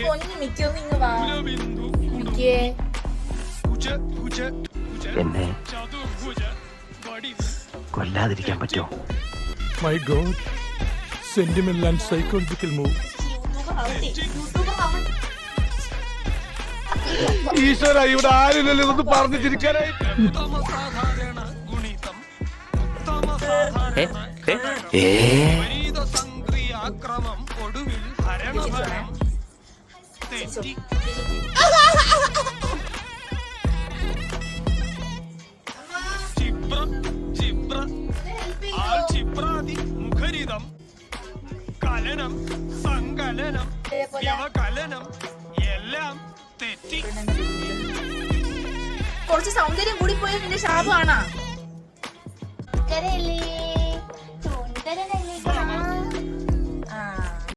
പൊന്നു മിക്കൊന്നും ഇങ്ങ് വാ. മിക്കേ എന്നെ കൊല്ലാതിരിക്കാൻ പറ്റുമോ? My God, sentimental and psychological move. ഈശ്വര, ഇവിടെ ആരില്ലല്ലോ ഇതൊന്ന് പറഞ്ഞു ചിരിക്കാനായി. മുഖരിതം കലനം സങ്കലനം വ്യവകലനം എല്ലാം തെറ്റി. കുറച്ച് സൗന്ദര്യം കൂടി പോയ നിന്റെ ശാപമാണാ. സുന്ദരനല്ലേ